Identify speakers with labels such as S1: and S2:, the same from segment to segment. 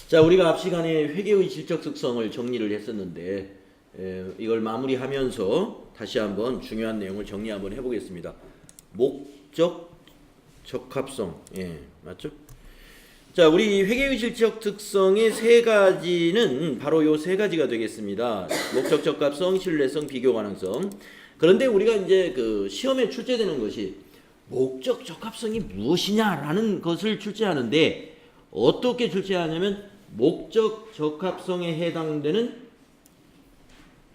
S1: 자, 우리가 앞 시간에 회계의 질적 특성을 정리를 했었는데 이걸 마무리하면서 다시 한번 중요한 내용을 정리 한번 해보겠습니다. 목적 적합성, 맞죠? 자, 우리 회계의 질적 특성의 세 가지는 바로 요 세 가지가 되겠습니다. 목적 적합성, 신뢰성, 비교 가능성. 그런데 우리가 이제 그 시험에 출제되는 것이 목적 적합성이 무엇이냐라는 것을 출제하는데 어떻게 출제하냐면 목적 적합성에 해당되는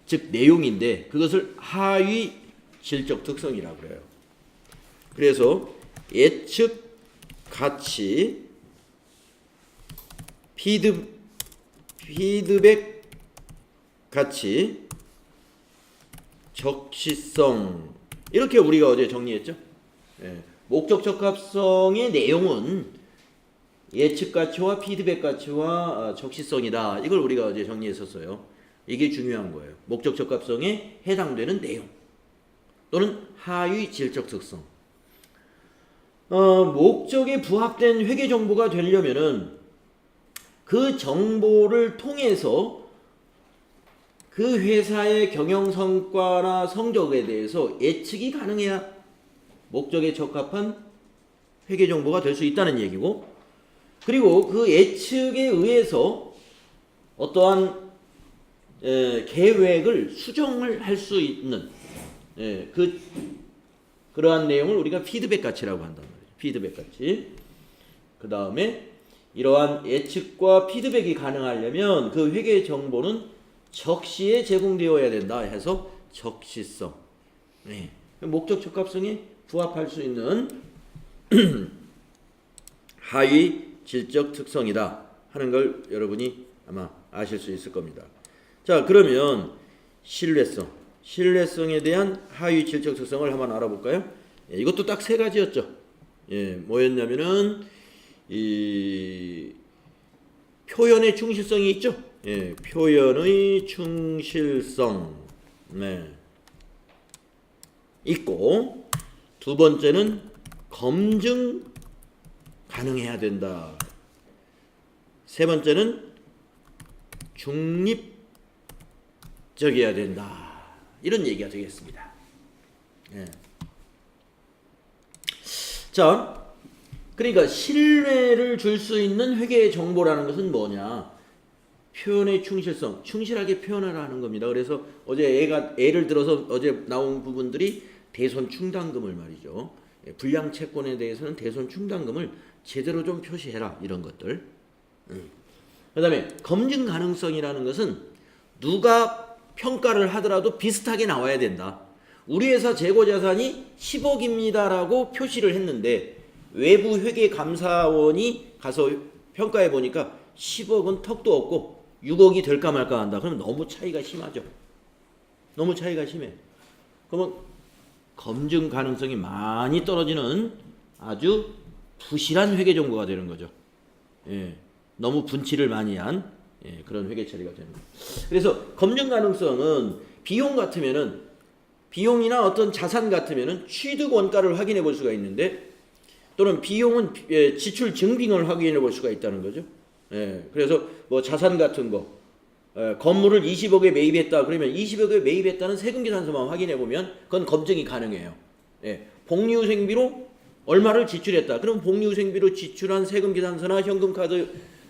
S1: 즉 내용인데 그것을 하위 질적 특성이라고 그래요. 그래서 예측 가치, 피드백 가치, 적시성 이렇게 우리가 어제 정리했죠. 목적 적합성의 내용은 예측 가치와 피드백 가치와 적시성이다. 이걸 우리가 어제 정리했었어요. 이게 중요한 거예요. 목적 적합성에 해당되는 내용 또는 하위 질적 특성. 목적에 부합된 회계 정보가 되려면은 그 정보를 통해서 그 회사의 경영 성과나 성적에 대해서 예측이 가능해야 목적에 적합한 회계 정보가 될 수 있다는 얘기고, 그리고 그 예측에 의해서 어떠한 계획을 수정을 할 수 있는 그러한 내용을 우리가 피드백 가치라고 한단 말이에요. 피드백 가치. 그 다음에 이러한 예측과 피드백이 가능하려면 그 회계 정보는 적시에 제공되어야 된다 해서 적시성. 목적 적합성에 부합할 수 있는 하위 질적 특성이다 하는 걸 여러분이 아마 아실 수 있을 겁니다. 자, 그러면 신뢰성에 대한 하위 질적 특성을 한번 알아볼까요? 이것도 딱 세 가지였죠. 뭐였냐면은 이 표현의 충실성이 있죠. 표현의 충실성 있고, 두 번째는 검증 가능해야 된다. 세 번째는 중립적이어야 된다. 이런 얘기가 되겠습니다. 자, 그러니까 신뢰를 줄 수 있는 회계 정보라는 것은 뭐냐? 표현의 충실성, 충실하게 표현을 하는 겁니다. 그래서 어제 예를 들어서 어제 나온 부분들이 대손 충당금을 말이죠. 불량 채권에 대해서는 대손 충당금을 제대로 좀 표시해라, 이런 것들. 그 다음에 검증 가능성이라는 것은 누가 평가를 하더라도 비슷하게 나와야 된다. 우리 회사 재고자산이 10억입니다 라고 표시를 했는데 외부 회계감사원이 가서 평가해 보니까 10억은 턱도 없고 6억이 될까 말까 한다. 그러면 너무 차이가 심하죠. 너무 차이가 심해. 그러면 검증 가능성이 많이 떨어지는 아주 부실한 회계 정보가 되는 거죠. 너무 분치를 많이 한 그런 회계 처리가 되는 거예요. 그래서 검증 가능성은 비용 같으면은, 비용이나 어떤 자산 같으면은 취득 원가를 확인해 볼 수가 있는데, 또는 비용은 지출 증빙을 확인해 볼 수가 있다는 거죠. 그래서 뭐 자산 같은 거, 건물을 20억에 매입했다 그러면 20억에 매입했다는 세금계산서만 확인해 보면 그건 검증이 가능해요. 복리후생비로 얼마를 지출했다. 그럼 복리후생비로 지출한 세금계산서나 현금카드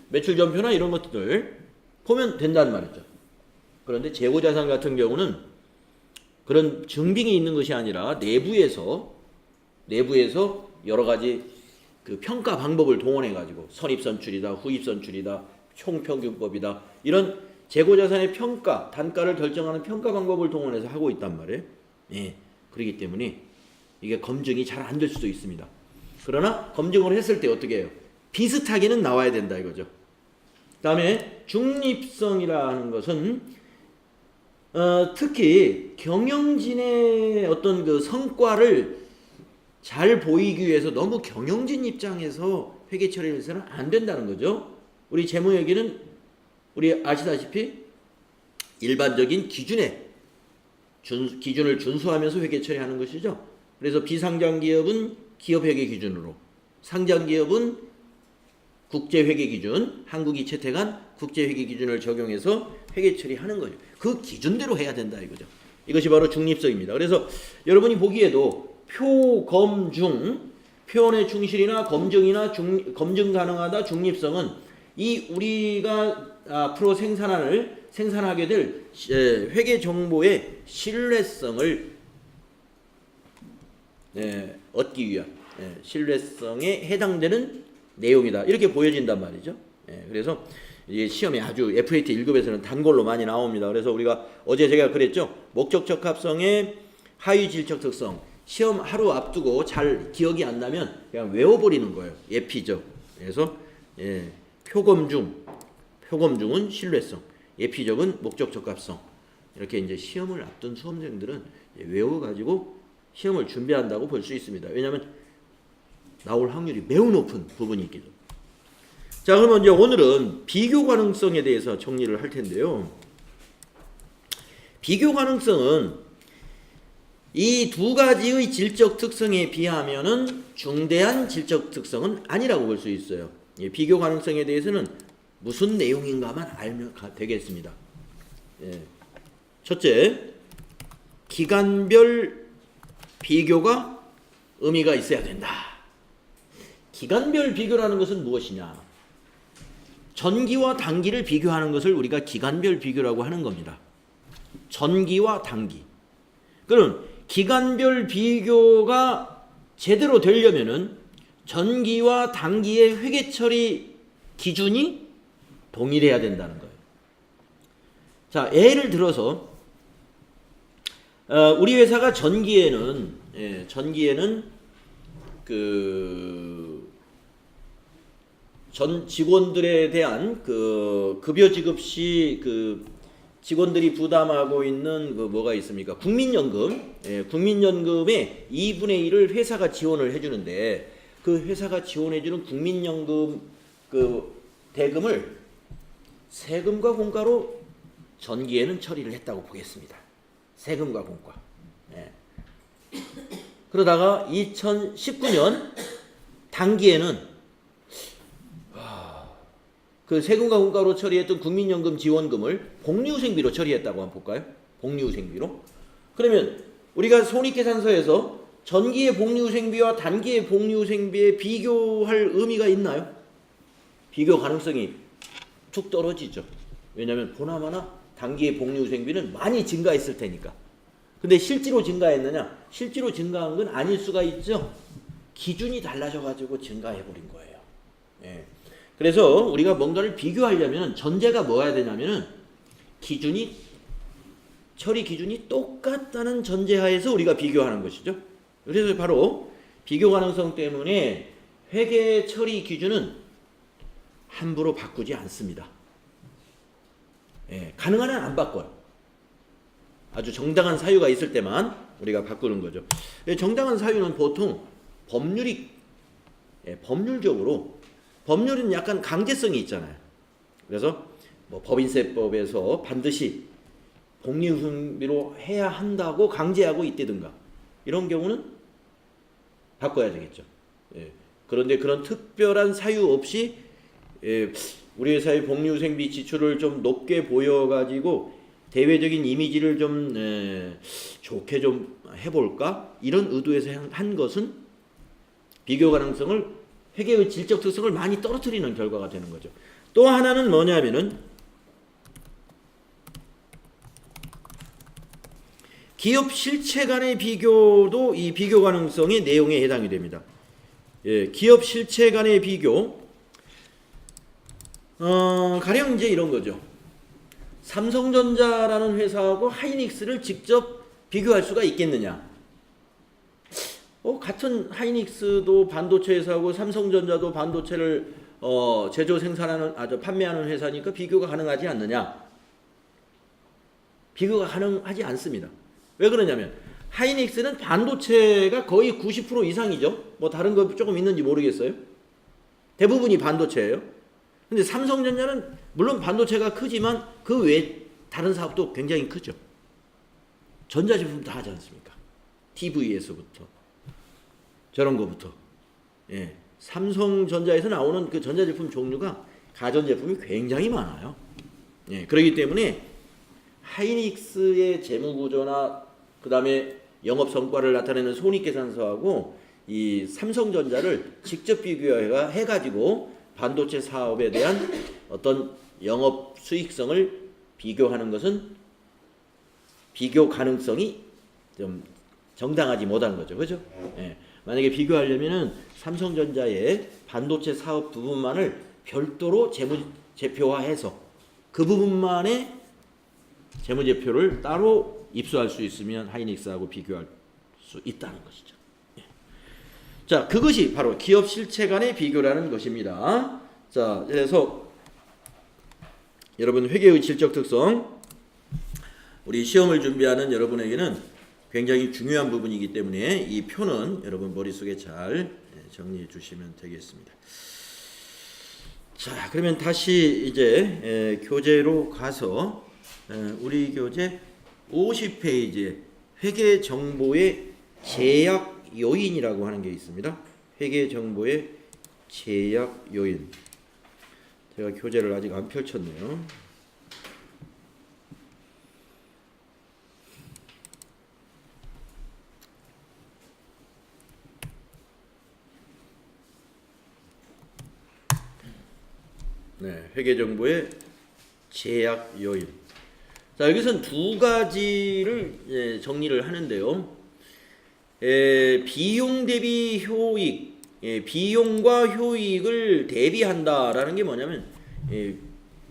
S1: 매출전표나 이런 것들 보면 된다는 말이죠. 그런데 재고자산 같은 경우는 그런 증빙이 있는 것이 아니라 내부에서 여러 가지 그 평가 방법을 동원해 가지고 선입선출이다, 후입선출이다, 총평균법이다, 이런 재고자산의 평가, 단가를 결정하는 평가 방법을 동원해서 하고 있단 말이에요. 그렇기 때문에 이게 검증이 잘 안 될 수도 있습니다. 그러나 검증을 했을 때 어떻게 해요? 비슷하게는 나와야 된다 이거죠. 다음에 중립성이라는 것은 특히 경영진의 어떤 그 성과를 잘 보이기 위해서 너무 경영진 입장에서 회계 처리를 해서는 안 된다는 거죠. 우리 재무회계는 우리 아시다시피 일반적인 기준을 준수하면서 회계 처리하는 것이죠. 그래서 비상장 기업은 기업회계 기준으로, 상장 기업은 국제회계 기준, 한국이 채택한 국제회계 기준을 적용해서 회계 처리하는 거죠. 그 기준대로 해야 된다 이거죠. 이것이 바로 중립성입니다. 그래서 여러분이 보기에도 표검중, 표현의 충실이나 검증이나 검증 가능하다, 중립성은 이 우리가 앞으로 생산하게 될 회계 정보의 신뢰성을 얻기 위한 신뢰성에 해당되는 내용이다. 이렇게 보여진단 말이죠. 그래서 이게 시험에 아주 FAT 1급에서는 단골로 많이 나옵니다. 그래서 우리가 어제 제가 그랬죠. 목적 적합성의 하위 질적 특성. 시험 하루 앞두고 잘 기억이 안 나면 그냥 외워버리는 거예요. 예피적. 그래서 표검중은 신뢰성, 예피적은 목적 적합성. 이렇게 이제 시험을 앞둔 수험생들은 외워가지고 시험을 준비한다고 볼 수 있습니다. 왜냐하면 나올 확률이 매우 높은 부분이 있기도. 자, 그러면 이제 오늘은 비교 가능성에 대해서 정리를 할 텐데요. 비교 가능성은 이 두 가지의 질적 특성에 비하면은 중대한 질적 특성은 아니라고 볼 수 있어요. 비교 가능성에 대해서는 무슨 내용인가만 알면 되겠습니다. 첫째, 기간별 비교가 의미가 있어야 된다. 기간별 비교라는 것은 무엇이냐? 전기와 단기를 비교하는 것을 우리가 기간별 비교라고 하는 겁니다. 전기와 단기. 그럼 기간별 비교가 제대로 되려면은 전기와 단기의 회계 처리 기준이 동일해야 된다는 거예요. 자, 예를 들어서 우리 회사가 전기에는 전 직원들에 대한 급여 지급 시 직원들이 부담하고 있는 뭐가 있습니까? 국민연금. 국민연금의 2분의 1을 회사가 지원을 해주는데 그 회사가 지원해주는 국민연금 대금을 세금과 공과로 전기에는 처리를 했다고 보겠습니다. 세금과 공과. 그러다가 2019년 단기에는 그 세금과 공과로 처리했던 국민연금 지원금을 복리후생비로 처리했다고 한번 볼까요? 복리후생비로. 그러면 우리가 손익계산서에서 전기의 복리후생비와 단기의 복리후생비에 비교할 의미가 있나요? 비교 가능성이 툭 떨어지죠. 왜냐하면 보나마나 단기의 복리후생비는 많이 증가했을 테니까. 근데 실제로 증가했느냐? 실제로 증가한 건 아닐 수가 있죠. 기준이 달라져가지고 증가해버린 거예요. 그래서 우리가 뭔가를 비교하려면 전제가 뭐야 되냐면은 처리 기준이 똑같다는 전제하에서 우리가 비교하는 것이죠. 그래서 바로 비교 가능성 때문에 회계 처리 기준은 함부로 바꾸지 않습니다. 가능한 한 안 바꿔요. 아주 정당한 사유가 있을 때만 우리가 바꾸는 거죠. 정당한 사유는 보통 법률은 약간 강제성이 있잖아요. 그래서 뭐 법인세법에서 반드시 복리후생비로 해야 한다고 강제하고 있다든가 이런 경우는 바꿔야 되겠죠. 그런데 그런 특별한 사유 없이 우리 회사의 복리후생비 지출을 좀 높게 보여가지고 대외적인 이미지를 좀 좋게 좀 해볼까? 이런 의도에서 한 것은 비교 가능성을 회계의 질적 특성을 많이 떨어뜨리는 결과가 되는 거죠. 또 하나는 뭐냐면은 기업 실체 간의 비교도 이 비교 가능성의 내용에 해당이 됩니다. 기업 실체 간의 비교. 가령 이제 이런 거죠. 삼성전자라는 회사하고 하이닉스를 직접 비교할 수가 있겠느냐? 같은 하이닉스도 반도체 회사고 삼성전자도 반도체를 판매하는 회사니까 비교가 가능하지 않느냐? 비교가 가능하지 않습니다. 왜 그러냐면 하이닉스는 반도체가 거의 90% 이상이죠. 뭐 다른 거 조금 있는지 모르겠어요. 대부분이 반도체예요. 근데 삼성전자는 물론 반도체가 크지만 그 외에 다른 사업도 굉장히 크죠. 전자제품 다 하지 않습니까? TV에서부터 저런 거부터 삼성전자에서 나오는 그 전자제품 종류가 가전제품이 굉장히 많아요. 예, 그렇기 때문에 하이닉스의 재무구조나 그 다음에 영업 성과를 나타내는 손익계산서하고 이 삼성전자를 직접 비교해가지고 반도체 사업에 대한 어떤 영업 수익성을 비교하는 것은 비교 가능성이 좀 정당하지 못한 거죠. 그죠? 예. 만약에 비교하려면은 삼성전자의 반도체 사업 부분만을 별도로 재무제표화해서 그 부분만의 재무제표를 따로 입수할 수 있으면 하이닉스하고 비교할 수 있다는 것이죠. 예. 자, 그것이 바로 기업 실체 간의 비교라는 것입니다. 자, 그래서 여러분 회계의 질적 특성, 우리 시험을 준비하는 여러분에게는 굉장히 중요한 부분이기 때문에 이 표는 여러분 머릿속에 잘 정리해 주시면 되겠습니다. 자, 그러면 다시 이제 교재로 가서 우리 교재 50페이지에 회계 정보의 제약 요인이라고 하는 게 있습니다. 회계 정보의 제약 요인. 제가 교재를 아직 안 펼쳤네요. 네, 회계정보의 제약 요인. 자, 여기서는 두 가지를 정리를 하는데요. 비용 대비 효익, 비용과 효익을 대비한다라는 게 뭐냐면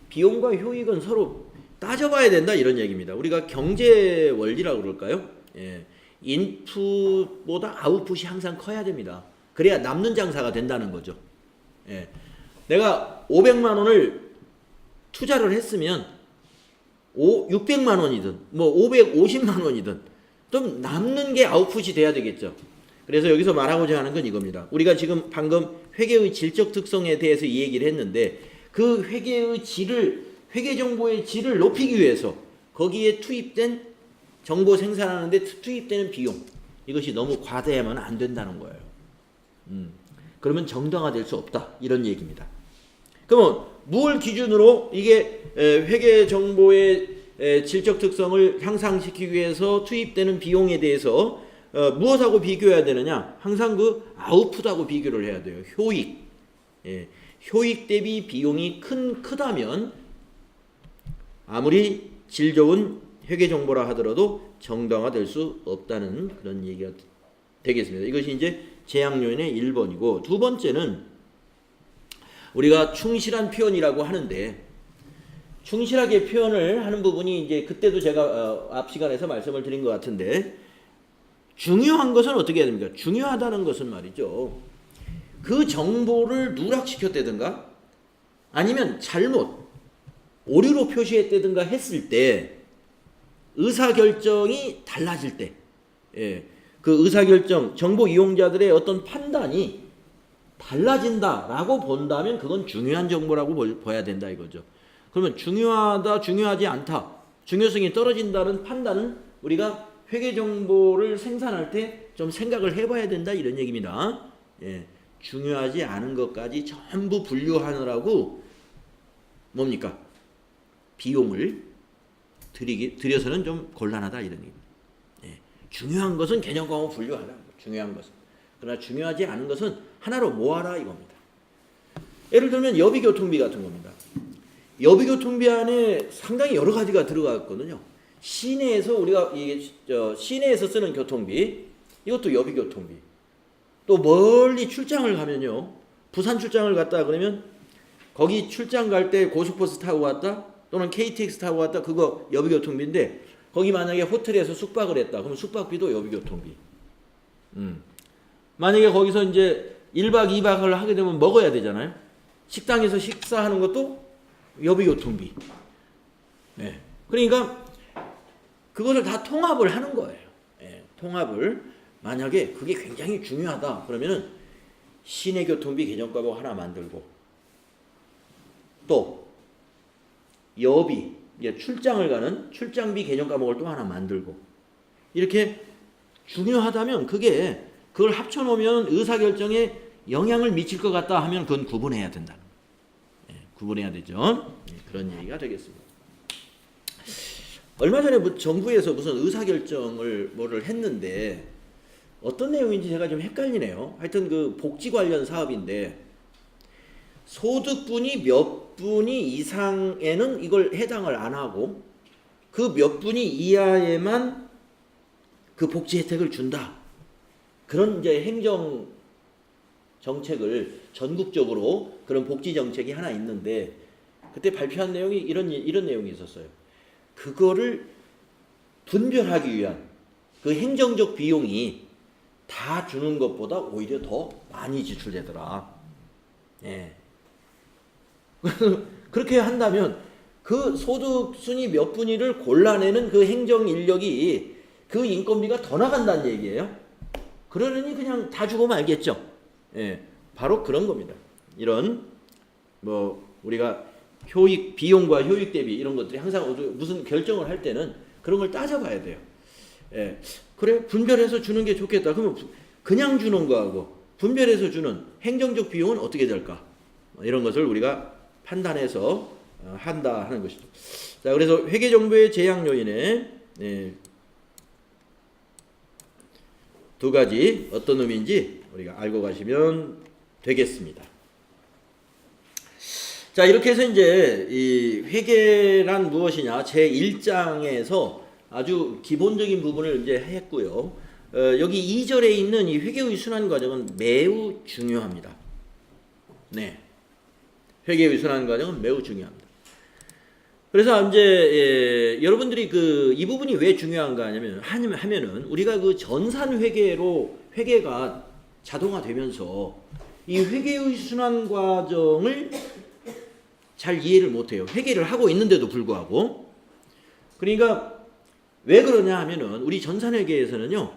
S1: 비용과 효익은 서로 따져봐야 된다 이런 얘기입니다. 우리가 경제 원리라고 그럴까요? 인풋보다 아웃풋이 항상 커야 됩니다. 그래야 남는 장사가 된다는 거죠. 내가 500만 원을 투자를 했으면 600만 원이든 뭐 550만 원이든 좀 남는 게 아웃풋이 돼야 되겠죠. 그래서 여기서 말하고자 하는 건 이겁니다. 우리가 지금 방금 회계의 질적 특성에 대해서 이 얘기를 했는데 그 회계의 질을, 회계 정보의 질을 높이기 위해서 거기에 투입된 정보 생산하는데 투입되는 비용, 이것이 너무 과대하면 안 된다는 거예요. 그러면 정당화될 수 없다 이런 얘기입니다. 그러면 무엇을 기준으로 이게 회계 정보의 질적 특성을 향상시키기 위해서 투입되는 비용에 대해서 무엇하고 비교해야 되느냐? 항상 그 아웃풋하고 비교를 해야 돼요. 효익. 효익 대비 비용이 크다면 아무리 질 좋은 회계 정보라 하더라도 정당화될 수 없다는 그런 얘기가 되겠습니다. 이것이 이제 제약 요인의 1번이고, 두 번째는 우리가 충실한 표현이라고 하는데, 충실하게 표현을 하는 부분이 이제 그때도 제가 앞 시간에서 말씀을 드린 것 같은데, 중요한 것은 어떻게 해야 됩니까? 중요하다는 것은 말이죠, 그 정보를 누락시켰다든가 아니면 잘못 오류로 표시했다든가 했을 때 의사결정이 달라질 때, 그 의사결정, 정보 이용자들의 어떤 판단이 달라진다라고 본다면 그건 중요한 정보라고 봐야 된다 이거죠. 그러면 중요하다, 중요하지 않다, 중요성이 떨어진다는 판단은 우리가 회계 정보를 생산할 때 좀 생각을 해봐야 된다 이런 얘기입니다. 중요하지 않은 것까지 전부 분류하느라고 뭡니까? 비용을 들여서는 좀 곤란하다 이런 얘기입니다. 중요한 것은 개념 과목 분류하라. 중요한 것은. 그러나 중요하지 않은 것은 하나로 모아라 이겁니다. 예를 들면 여비교통비 같은 겁니다. 여비교통비 안에 상당히 여러 가지가 들어갔거든요. 시내에서 우리가 시내에서 쓰는 교통비, 이것도 여비교통비. 또 멀리 출장을 가면요, 부산 출장을 갔다 그러면 거기 출장 갈 때 고속버스 타고 왔다 또는 KTX 타고 왔다, 그거 여비교통비인데 거기 만약에 호텔에서 숙박을 했다 그러면 숙박비도 여비교통비. 만약에 거기서 이제 1박 2박을 하게 되면 먹어야 되잖아요. 식당에서 식사하는 것도 여비교통비. 그러니까 그것을 다 통합을 하는 거예요. 통합을. 만약에 그게 굉장히 중요하다 그러면은 시내교통비 개념과목 하나 만들고, 또 여비, 출장을 가는 출장비 개념과목을 또 하나 만들고, 이렇게 중요하다면 그걸 합쳐놓으면 의사결정에 영향을 미칠 것 같다 하면 그건 구분해야 된다. 구분해야 되죠. 그런 얘기가 되겠습니다. 얼마 전에 정부에서 무슨 의사결정을 뭐를 했는데 어떤 내용인지 제가 좀 헷갈리네요. 하여튼 그 복지 관련 사업인데 소득분이 몇 분위 이상에는 이걸 해당을 안 하고 그 몇 분위 이하에만 그 복지 혜택을 준다. 그런 이제 행정 정책을 전국적으로 그런 복지 정책이 하나 있는데 그때 발표한 내용이 이런 내용이 있었어요. 그거를 분별하기 위한 그 행정적 비용이 다 주는 것보다 오히려 더 많이 지출되더라. 예. 그렇게 한다면 그 소득 순위 몇 분위를 골라내는 그 행정 인력이 그 인건비가 더 나간다는 얘기예요. 그러려니 그냥 다 주고 말겠죠. 예. 바로 그런 겁니다. 이런 뭐 우리가 효익 비용과 효익 대비 이런 것들이 항상 무슨 결정을 할 때는 그런 걸 따져봐야 돼요. 예. 그래 분별해서 주는 게 좋겠다. 그러면 그냥 주는 거하고 분별해서 주는 행정적 비용은 어떻게 될까? 이런 것을 우리가 판단해서 한다 하는 것이죠. 자, 그래서 회계정보의 제약 요인에 두 가지 어떤 의미인지 우리가 알고 가시면 되겠습니다. 자, 이렇게 해서 이제 이 회계란 무엇이냐 제 1장에서 아주 기본적인 부분을 이제 했고요. 여기 2절에 있는 이 회계의 순환 과정은 매우 중요합니다. 네. 회계의 순환 과정은 매우 중요합니다. 그래서 이제 여러분들이 이 부분이 왜 중요한가 하면은 우리가 그 전산 회계로 회계가 자동화되면서 이 회계의 순환 과정을 잘 이해를 못해요. 회계를 하고 있는데도 불구하고. 그러니까 왜 그러냐 하면은 우리 전산회계에서는요.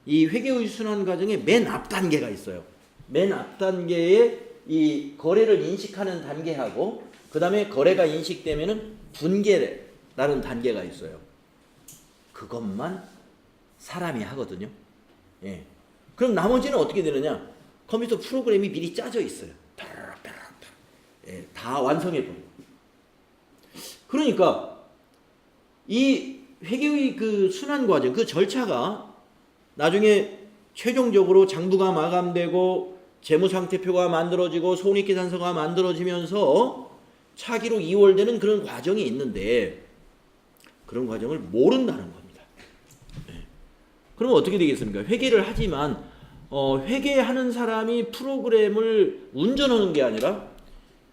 S1: 이 회계의 순환 과정의 맨 앞 단계가 있어요. 맨 앞 단계에 이 거래를 인식하는 단계하고 그 다음에 거래가 인식되면은 분계라는 단계가 있어요. 그것만 사람이 하거든요. 예. 그럼 나머지는 어떻게 되느냐? 컴퓨터 프로그램이 미리 짜져 있어요. 예, 다 완성해버리고. 그러니까 이 회계의 그 순환 과정, 그 절차가 나중에 최종적으로 장부가 마감되고 재무상태표가 만들어지고 손익계산서가 만들어지면서 차기로 이월되는 그런 과정이 있는데 그런 과정을 모른다는 겁니다. 네. 그러면 어떻게 되겠습니까? 회계를 하지만 회계하는 사람이 프로그램을 운전하는 게 아니라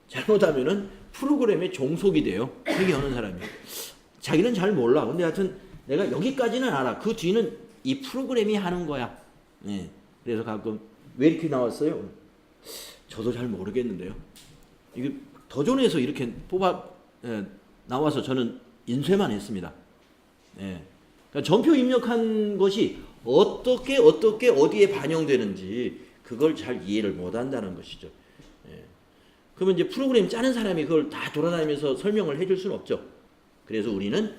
S1: 잘못하면은 프로그램에 종속이 돼요. 회계하는 사람이. 자기는 잘 몰라. 근데 하여튼 내가 여기까지는 알아. 그 뒤는 이 프로그램이 하는 거야. 네. 그래서 가끔 왜 이렇게 나왔어요? 저도 잘 모르겠는데요. 이게 더존에서 이렇게 나와서 저는 인쇄만 했습니다. 예. 그러니까 전표 입력한 것이 어떻게 어디에 반영되는지 그걸 잘 이해를 못한다는 것이죠. 예. 그러면 이제 프로그램 짜는 사람이 그걸 다 돌아다니면서 설명을 해줄 수는 없죠. 그래서 우리는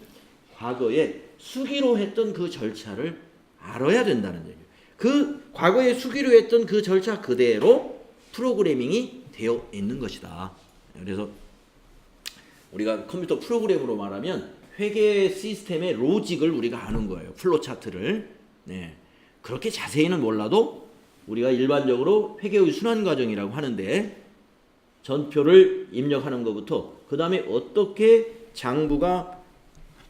S1: 과거에 수기로 했던 그 절차를 알아야 된다는 얘기예요. 그 과거에 수기로 했던 그 절차 그대로 프로그래밍이 되어 있는 것이다. 그래서 우리가 컴퓨터 프로그램으로 말하면 회계 시스템의 로직을 우리가 아는 거예요. 플로 차트를. 네. 그렇게 자세히는 몰라도 우리가 일반적으로 회계의 순환 과정이라고 하는데 전표를 입력하는 것부터 그 다음에 어떻게 장부가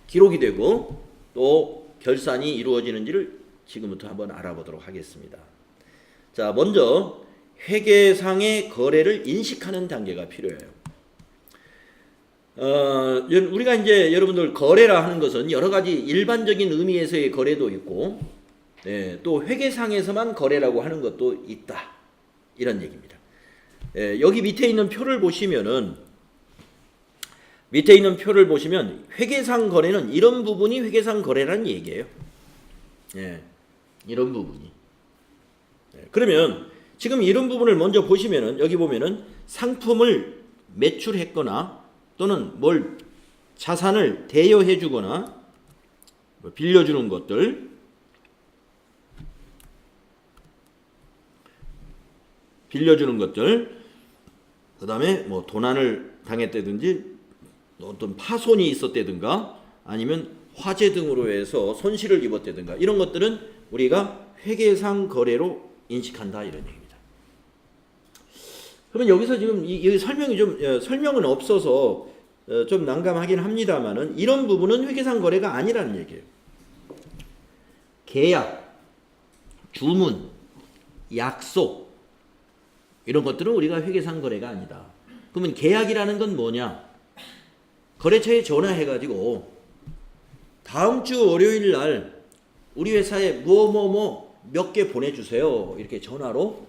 S1: 기록이 되고 또 결산이 이루어지는지를 지금부터 한번 알아보도록 하겠습니다. 자, 먼저 회계상의 거래를 인식하는 단계가 필요해요. 우리가 이제 여러분들 거래라 하는 것은 여러 가지 일반적인 의미에서의 거래도 있고, 또 회계상에서만 거래라고 하는 것도 있다. 이런 얘기입니다. 여기 밑에 있는 표를 보시면 회계상 거래는 이런 부분이 회계상 거래라는 얘기예요. 이런 부분이. 그러면 지금 이런 부분을 먼저 보시면은 여기 보면은 상품을 매출했거나 또는 뭘 자산을 대여해 주거나 빌려주는 것들 빌려주는 것들, 그 다음에 뭐 도난을 당했다든지 어떤 파손이 있었다든가 아니면 화재 등으로 해서 손실을 입었다든가 이런 것들은 우리가 회계상 거래로 인식한다 이런 얘기입니다. 그러면 여기서 지금 이 설명이 좀 설명은 없어서 좀 난감하긴 합니다만은 이런 부분은 회계상 거래가 아니라는 얘기예요. 계약, 주문, 약속 이런 것들은 우리가 회계상 거래가 아니다. 그러면 계약이라는 건 뭐냐? 거래처에 전화해가지고 다음 주 월요일 날 우리 회사에 뭐 몇 개 보내주세요. 이렇게 전화로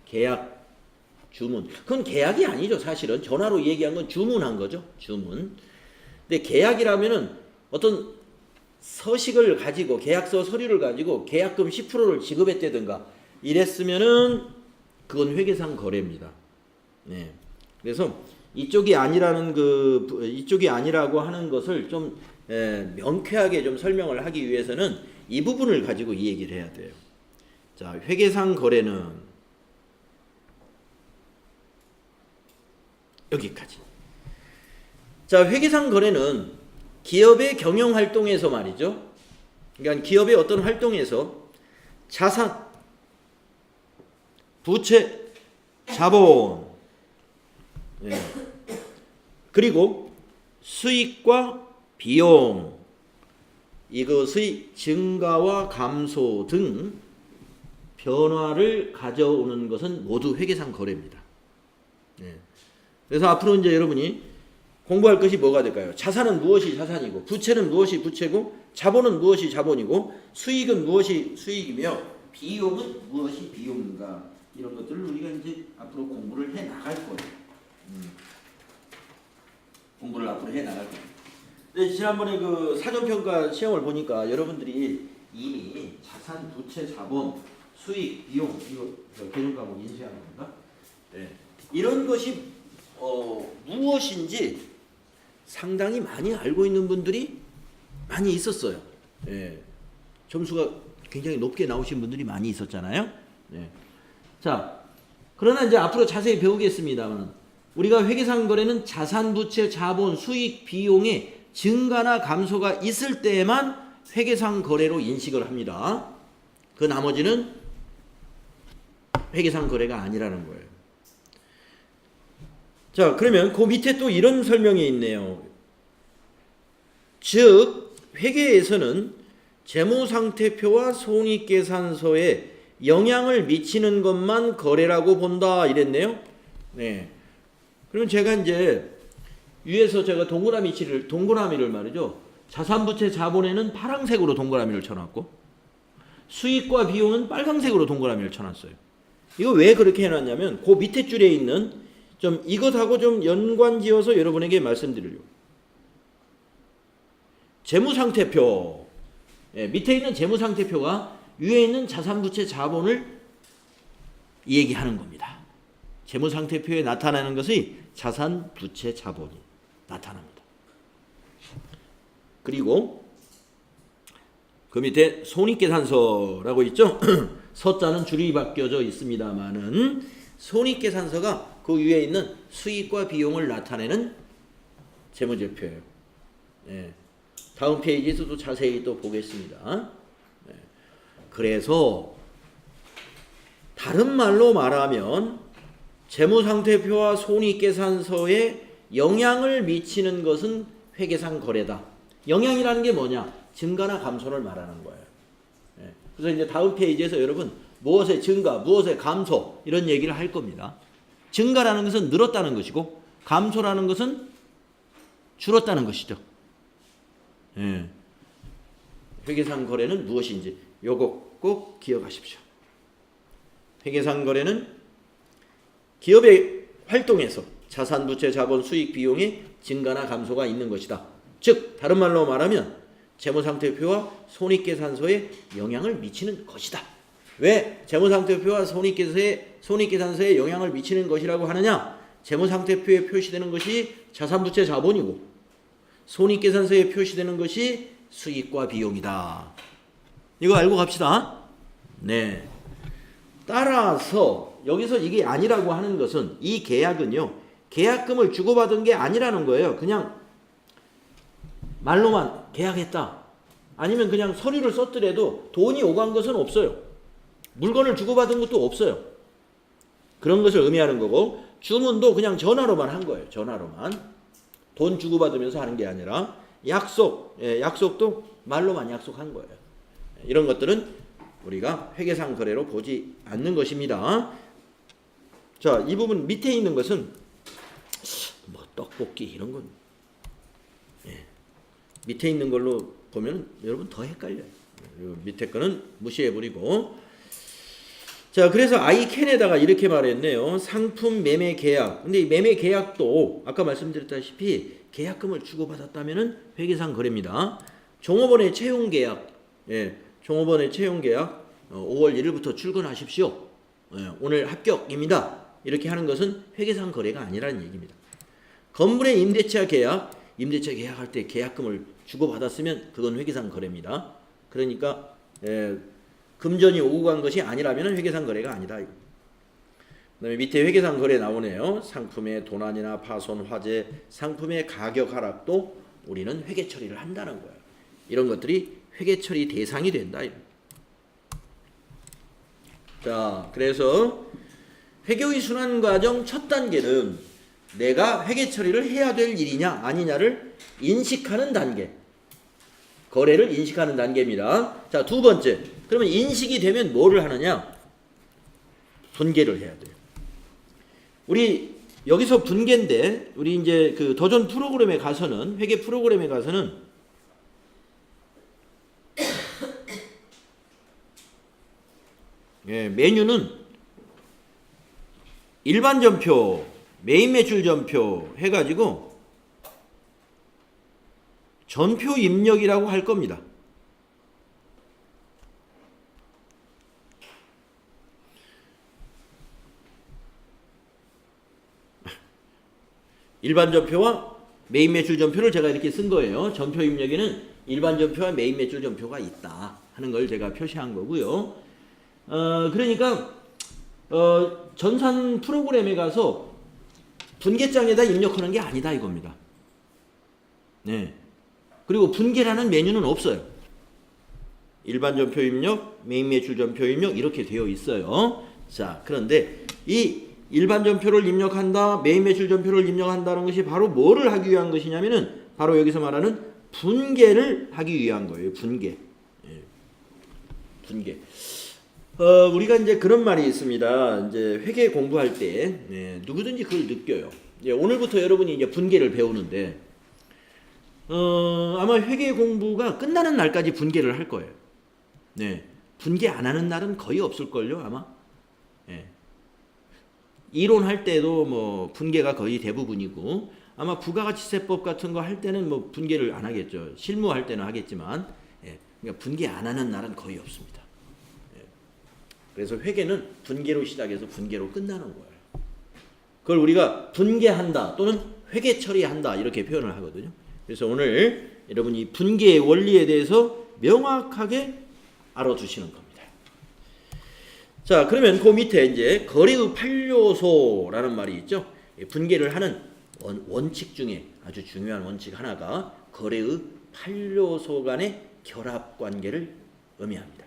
S1: 계약, 주문. 그건 계약이 아니죠. 사실은 전화로 얘기한 건 주문한 거죠. 주문. 근데 계약이라면은 어떤 서식을 가지고 계약서 서류를 가지고 계약금 10%를 지급했다든가 이랬으면은 그건 회계상 거래입니다. 네. 그래서 이쪽이 아니라고 하는 것을 좀 명쾌하게 좀 설명을 하기 위해서는 이 부분을 가지고 이 얘기를 해야 돼요. 자, 회계상 거래는 여기까지. 자, 회계상 거래는 기업의 경영 활동에서 말이죠. 그러니까 기업의 어떤 활동에서 자산, 부채, 자본, 그리고 수익과 비용, 이것의 증가와 감소 등 변화를 가져오는 것은 모두 회계상 거래입니다. 그래서 앞으로 이제 여러분이 공부할 것이 뭐가 될까요? 자산은 무엇이 자산이고, 부채는 무엇이 부채고, 자본은 무엇이 자본이고, 수익은 무엇이 수익이며, 비용은 무엇이 비용인가, 이런 것들을 우리가 이제 앞으로 공부를 해 나갈 거예요. 공부를 앞으로 해 나갈 거예요. 근데 지난번에 그 사전평가 시험을 보니까 여러분들이 이미 자산, 부채, 자본, 수익, 비용, 이거 개념 과목 인쇄하는 건가? 네. 이런 것이 무엇인지 상당히 많이 알고 있는 분들이 많이 있었어요. 예. 점수가 굉장히 높게 나오신 분들이 많이 있었잖아요. 예. 자, 그러나 이제 앞으로 자세히 배우겠습니다만 우리가 회계상 거래는 자산, 부채, 자본, 수익, 비용의 증가나 감소가 있을 때에만 회계상 거래로 인식을 합니다. 그 나머지는 회계상 거래가 아니라는 거예요. 자, 그러면 그 밑에 또 이런 설명이 있네요. 즉, 회계에서는 재무상태표와 손익계산서에 영향을 미치는 것만 거래라고 본다 이랬네요. 네. 그러면 제가 이제 위에서 제가 동그라미를 말이죠. 자산부채 자본에는 파란색으로 동그라미를 쳐놨고 수익과 비용은 빨간색으로 동그라미를 쳐놨어요. 이거 왜 그렇게 해놨냐면 그 밑에 줄에 있는 좀 이것하고 좀 연관지어서 여러분에게 말씀드리려고. 재무상태표. 밑에 있는 재무상태표가 위에 있는 자산부채 자본을 얘기하는 겁니다. 재무상태표에 나타나는 것이 자산, 부채, 자본이 나타납니다. 그리고 그 밑에 손익계산서라고 있죠. 서자는 줄이 바뀌어져 있습니다만은 손익계산서가 그 위에 있는 수익과 비용을 나타내는 재무제표예요. 네. 다음 페이지에서도 자세히 또 보겠습니다. 네. 그래서 다른 말로 말하면 재무상태표와 손익계산서에 영향을 미치는 것은 회계상 거래다. 영향이라는 게 뭐냐? 증가나 감소를 말하는 거예요. 네. 그래서 이제 다음 페이지에서 여러분 무엇의 증가, 무엇의 감소 이런 얘기를 할 겁니다. 증가라는 것은 늘었다는 것이고 감소라는 것은 줄었다는 것이죠. 네. 회계상 거래는 무엇인지 요거 꼭 기억하십시오. 회계상 거래는 기업의 활동에서 자산, 부채, 자본, 수익, 비용의 증가나 감소가 있는 것이다. 즉 다른 말로 말하면 재무상태표와 손익계산서에 영향을 미치는 것이다. 왜 재무상태표와 손익계산서에 영향을 미치는 것이라고 하느냐? 재무상태표에 표시되는 것이 자산, 부채, 자본이고 손익계산서에 표시되는 것이 수익과 비용이다. 이거 알고 갑시다. 네. 따라서 여기서 이게 아니라고 하는 것은 이 계약은요. 계약금을 주고받은 게 아니라는 거예요. 그냥 말로만 계약했다. 아니면 그냥 서류를 썼더라도 돈이 오간 것은 없어요. 물건을 주고받은 것도 없어요. 그런 것을 의미하는 거고 주문도 그냥 전화로만 한 거예요. 전화로만. 돈 주고받으면서 하는 게 아니라 약속도 말로만 약속한 거예요. 이런 것들은 우리가 회계상 거래로 보지 않는 것입니다. 자, 이 부분 밑에 있는 것은 뭐 떡볶이 이런 건 밑에 있는 걸로 보면 여러분 더 헷갈려요. 밑에 거는 무시해버리고. 자, 그래서 아이캔에다가 이렇게 말했네요. 상품 매매 계약. 근데 이 매매 계약도 아까 말씀드렸다시피 계약금을 주고받았다면은 회계상 거래입니다. 종업원의 채용 계약. 종업원의 채용 계약 5월 1일부터 출근하십시오. 오늘 합격입니다. 이렇게 하는 것은 회계상 거래가 아니라는 얘기입니다. 건물의 임대차 계약. 임대차 계약할 때 계약금을 주고받았으면 그건 회계상 거래입니다. 그러니까 금전이 오고 간 것이 아니라면 회계상 거래가 아니다. 그다음에 밑에 회계상 거래 나오네요. 상품의 도난이나 파손, 화재, 상품의 가격 하락도 우리는 회계 처리를 한다는 거예요. 이런 것들이 회계 처리 대상이 된다. 자, 그래서 회계의 순환 과정 첫 단계는 내가 회계 처리를 해야 될 일이냐 아니냐를 인식하는 단계. 거래를 인식하는 단계입니다. 자, 두 번째. 그러면 인식이 되면 뭐를 하느냐? 분계를 해야 돼요. 우리 여기서 분계인데 우리 이제 그 도전 프로그램에 가서는 회계 프로그램에 가서는 메뉴는 일반 전표, 메인 매출 전표 해가지고 전표 입력이라고 할 겁니다. 일반 전표와 메인 매출 전표를 제가 이렇게 쓴 거예요. 전표 입력에는 일반 전표와 메인 매출 전표가 있다 하는 걸 제가 표시한 거고요. 그러니까 전산 프로그램에 가서 분계장에다 입력하는 게 아니다 이겁니다. 네. 그리고 분계라는 메뉴는 없어요. 일반 전표 입력, 메인 매출 전표 입력 이렇게 되어 있어요. 자, 그런데 이 일반 전표를 입력한다, 메인 매출 전표를 입력한다는 것이 바로 뭐를 하기 위한 것이냐면은 바로 여기서 말하는 분계를 하기 위한 거예요. 분계. 분계. 우리가 이제 그런 말이 있습니다. 이제 회계 공부할 때 누구든지 그걸 느껴요. 오늘부터 여러분이 이제 분계를 배우는데 아마 회계 공부가 끝나는 날까지 분계를 할 거예요. 분계 안 하는 날은 거의 없을걸요, 아마. 이론할 때도 뭐 분계가 거의 대부분이고 아마 부가가치세법 같은 거 할 때는 뭐 분계를 안 하겠죠. 실무할 때는 하겠지만 그러니까 분계 안 하는 날은 거의 없습니다. 그래서 회계는 분계로 시작해서 분계로 끝나는 거예요. 그걸 우리가 분계한다 또는 회계 처리한다 이렇게 표현을 하거든요. 그래서 오늘 여러분이 분계의 원리에 대해서 명확하게 알아두시는 겁니다. 자, 그러면 그 밑에 이제 거래의 8요소라는 말이 있죠. 분계를 하는 원칙 중에 아주 중요한 원칙 하나가 거래의 8요소 간의 결합 관계를 의미합니다.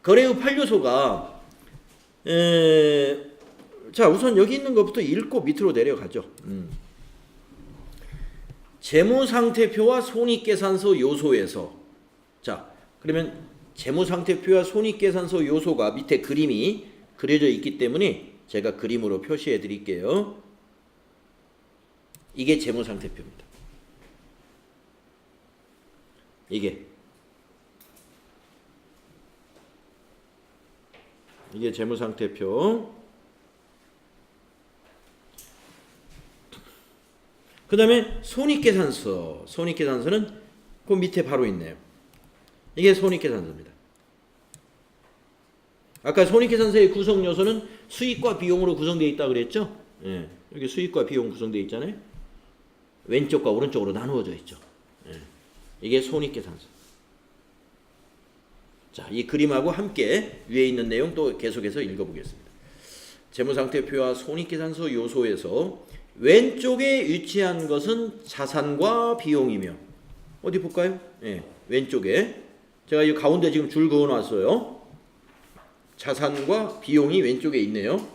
S1: 거래의 8요소가 자, 우선 여기 있는 것부터 읽고 밑으로 내려가죠. 재무상태표와 손익계산서 요소에서 자, 그러면 재무상태표와 손익계산서 요소가 밑에 그림이 그려져 있기 때문에 제가 그림으로 표시해 드릴게요. 이게 재무상태표입니다. 이게 재무상태표. 그 다음에 손익계산서. 손익계산서는 그 밑에 바로 있네요. 이게 손익계산서입니다. 아까 손익계산서의 구성 요소는 수익과 비용으로 구성되어 있다고 그랬죠? 여기 수익과 비용 구성되어 있잖아요. 왼쪽과 오른쪽으로 나누어져 있죠. 이게 손익계산서. 자, 이 그림하고 함께 위에 있는 내용 또 계속해서 읽어보겠습니다. 재무상태표와 손익계산서 요소에서 왼쪽에 위치한 것은 자산과 비용이며, 어디 볼까요? 예, 왼쪽에 제가 이 가운데 지금 줄 그어놨어요. 자산과 비용이 왼쪽에 있네요.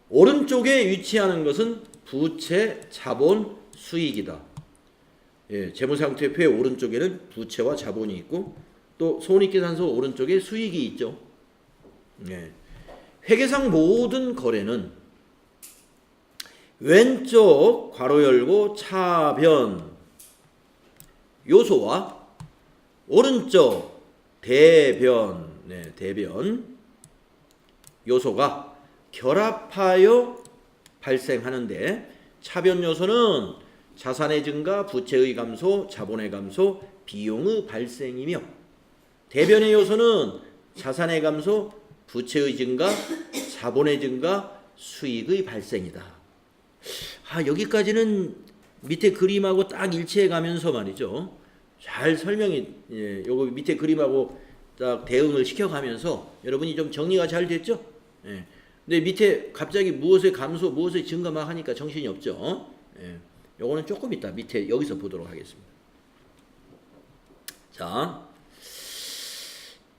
S1: 오른쪽에 위치하는 것은 부채, 자본, 수익이다. 예, 재무상태표의 오른쪽에는 부채와 자본이 있고 또 손익계산서 오른쪽에 수익이 있죠. 예. 회계상 모든 거래는 왼쪽 괄호 열고 차변 요소와 오른쪽 대변, 대변 요소가 결합하여 발생하는데, 차변 요소는 자산의 증가, 부채의 감소, 자본의 감소, 비용의 발생이며, 대변의 요소는 자산의 감소, 부채의 증가, 자본의 증가, 수익의 발생이다. 여기까지는 밑에 그림하고 딱 일치해 가면서 말이죠. 잘 설명이, 요거 밑에 그림하고 딱 대응을 시켜가면서 여러분이 좀 정리가 잘 됐죠? 예. 근데 밑에 갑자기 무엇의 감소, 무엇의 증가 막 하니까 정신이 없죠? 예. 요거는 조금 이따 밑에 여기서 보도록 하겠습니다. 자,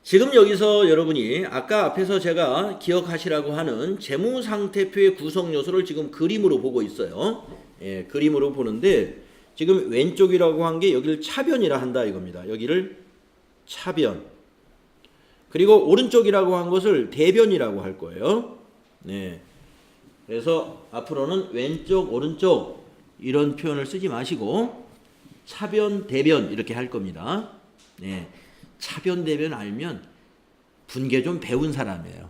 S1: 지금 여기서 여러분이 아까 앞에서 제가 기억하시라고 하는 재무상태표의 구성 요소를 지금 그림으로 보고 있어요. 예, 그림으로 보는데 지금 왼쪽이라고 한 게 여기를 차변이라 한다 이겁니다. 여기를 차변. 그리고 오른쪽이라고 한 것을 대변이라고 할 거예요. 네. 그래서 앞으로는 왼쪽, 오른쪽 이런 표현을 쓰지 마시고 차변, 대변 이렇게 할 겁니다. 네. 차변, 대변 알면 분계 좀 배운 사람이에요.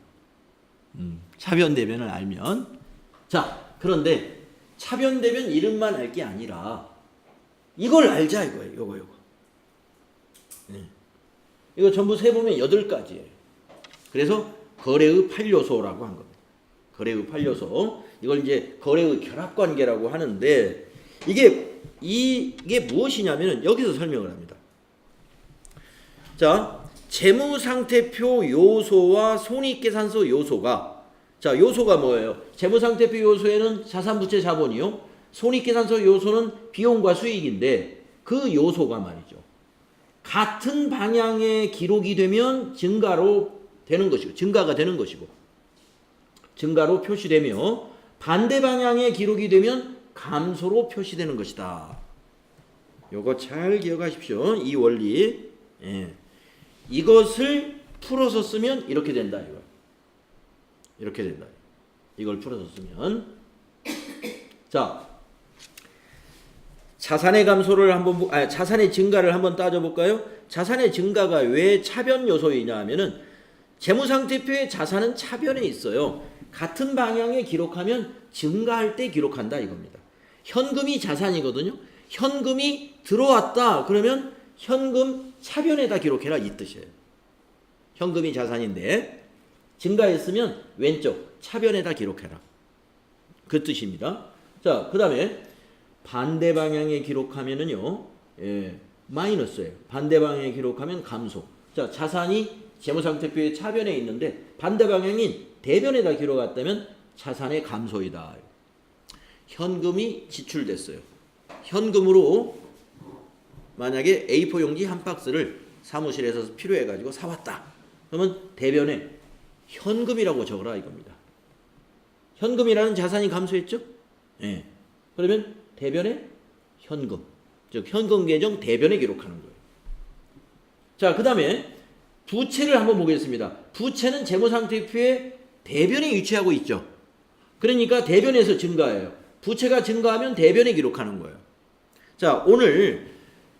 S1: 차변, 대변을 알면. 자, 그런데 차변, 대변 이름만 알 게 아니라 이걸 알자 이거예요. 요거. 네. 이거 전부 세보면 8가지예요. 그래서 거래의 8요소라고 한 겁니다. 거래의 8요소. 이걸 이제 거래의 결합관계라고 하는데 이게 무엇이냐면 여기서 설명을 합니다. 자, 재무상태표 요소와 손익계산서 요소가, 자, 요소가 뭐예요? 재무상태표 요소에는 자산, 부채, 자본이요. 손익계산서 요소는 비용과 수익인데 그 요소가 말이죠. 같은 방향의 기록이 되면 증가로 되는 것이고, 증가가 되는 것이고, 증가로 표시되며 반대 방향의 기록이 되면 감소로 표시되는 것이다. 요거 잘 기억하십시오. 이 원리. 예. 이것을 풀어서 쓰면 이렇게 된다 이거. 이렇게 된다. 이걸 풀어서 쓰면 자, 자산의 감소를 한번 자산의 증가를 한번 따져 볼까요? 자산의 증가가 왜 차변 요소이냐 하면은 재무상태표의 자산은 차변에 있어요. 같은 방향에 기록하면 증가할 때 기록한다 이겁니다. 현금이 자산이거든요. 현금이 들어왔다 그러면 현금 차변에다 기록해라 이 뜻이에요. 현금이 자산인데 증가했으면 왼쪽 차변에다 기록해라. 그 뜻입니다. 자, 그 다음에 반대 방향에 기록하면은요, 예, 마이너스예요. 반대 방향에 기록하면 감소. 자, 자산이 재무상태표의 차변에 있는데 반대 방향인 대변에다 기록했다면 자산의 감소이다. 현금이 지출됐어요. 현금으로 만약에 A4 용지 한 박스를 사무실에서 필요해가지고 사왔다. 그러면 대변에 현금이라고 적어라 이겁니다. 현금이라는 자산이 감소했죠? 예. 그러면 대변에 현금, 즉 현금 계정 대변에 기록하는 거예요. 자, 그 다음에 부채를 한번 보겠습니다. 부채는 재무상태표의 대변에 위치하고 있죠. 그러니까 대변에서 증가해요. 부채가 증가하면 대변에 기록하는 거예요. 자, 오늘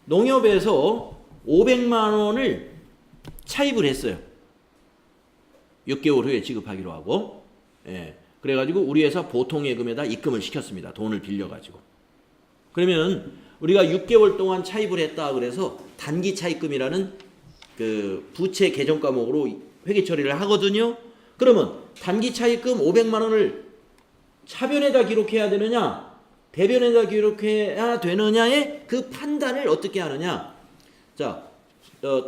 S1: 농협에서 500만 원을 차입을 했어요. 6개월 후에 지급하기로 하고, 예. 그래가지고 우리 회사 보통예금에다 입금을 시켰습니다. 돈을 빌려가지고. 그러면 우리가 6개월 동안 차입을 했다 그래서 단기 차입금이라는 그 부채 계정 과목으로 회계 처리를 하거든요. 그러면 단기 차입금 500만 원을 차변에다 기록해야 되느냐, 대변에다 기록해야 되느냐의 그 판단을 어떻게 하느냐. 자,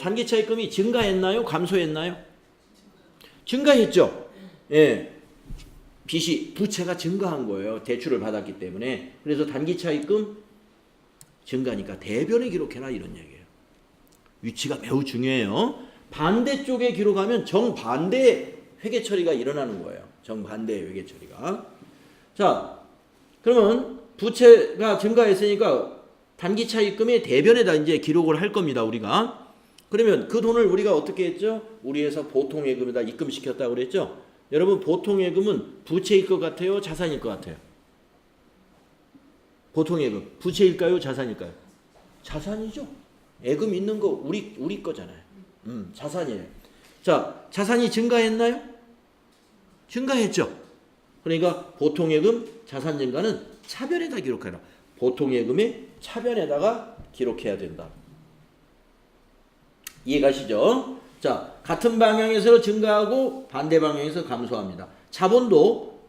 S1: 단기 차입금이 증가했나요? 감소했나요? 증가했죠. 예. 빚이 부채가 증가한 거예요. 대출을 받았기 때문에. 그래서 단기 차입금 증가니까 대변에 기록해라 이런 얘기예요. 위치가 매우 중요해요. 반대쪽에 기록하면 정반대의 회계 처리가 일어나는 거예요. 정반대의 회계 처리가. 자, 그러면 부채가 증가했으니까 단기 차입금의 대변에다 이제 기록을 할 겁니다. 우리가. 그러면 그 돈을 우리가 어떻게 했죠? 우리 회사 보통예금에다 입금시켰다고 그랬죠? 여러분 보통예금은 부채일 것 같아요? 자산일 것 같아요? 보통예금 부채일까요? 자산일까요? 자산이죠. 예금 있는 거 우리 거잖아요. 자산이에요. 자, 자산이 증가했나요? 증가했죠. 그러니까 보통예금 자산 증가는 차변에다 기록해라. 보통예금의 차변에다가 기록해야 된다. 이해가시죠? 자, 같은 방향에서 증가하고 반대 방향에서 감소합니다. 자본도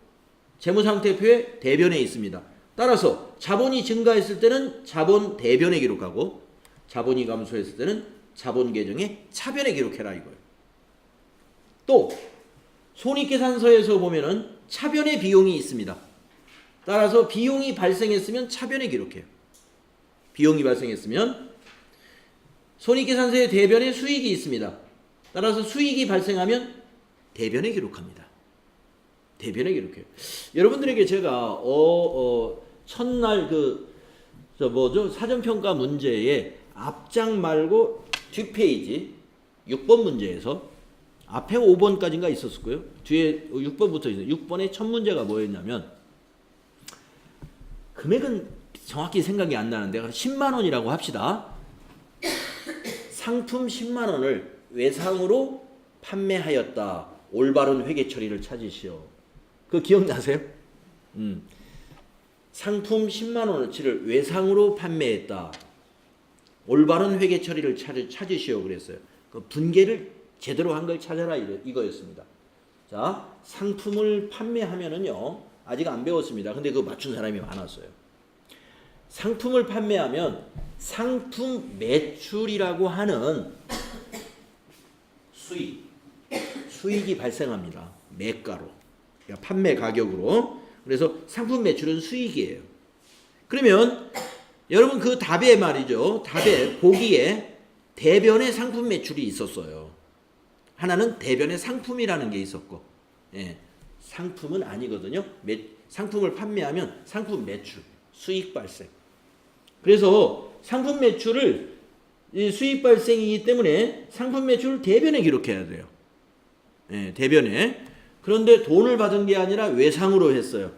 S1: 재무상태표의 대변에 있습니다. 따라서 자본이 증가했을 때는 자본 대변에 기록하고 자본이 감소했을 때는 자본 계정의 차변에 기록해라 이거예요. 또 손익계산서에서 보면은 차변에 비용이 있습니다. 따라서 비용이 발생했으면 차변에 기록해요. 비용이 발생했으면 손익계산서의 대변에 수익이 있습니다. 따라서 수익이 발생하면 대변에 기록합니다. 대변에 기록해요. 여러분들에게 제가 첫날 사전평가 문제의 앞장 말고 뒷페이지 6번 문제에서 앞에 5번까지인가 있었고요. 뒤에 6번부터 있어요. 6번의 첫 문제가 뭐였냐면 금액은 정확히 생각이 안 나는데 10만 원이라고 합시다. 상품 10만 원을 외상으로 판매하였다. 올바른 회계 처리를 찾으시오. 그거 기억나세요? 상품 10만 원어치를 외상으로 판매했다. 올바른 회계 처리를 찾으시오 그랬어요. 그 분계를 제대로 한 걸 찾아라 이거였습니다. 자, 상품을 판매하면은요. 아직 안 배웠습니다. 근데 그거 맞춘 사람이 많았어요. 상품을 판매하면 상품 매출이라고 하는 수익이 발생합니다. 매가로. 그러니까 판매 가격으로. 그래서 상품 매출은 수익이에요. 그러면 여러분 그 답에 말이죠. 답에 보기에 대변의 상품 매출이 있었어요. 하나는 대변의 상품이라는 게 있었고, 예, 상품은 아니거든요. 상품을 판매하면 상품 매출, 수익 발생. 그래서 상품 매출을 수익 발생이기 때문에 상품 매출을 대변에 기록해야 돼요. 예, 대변에. 그런데 돈을 받은 게 아니라 외상으로 했어요.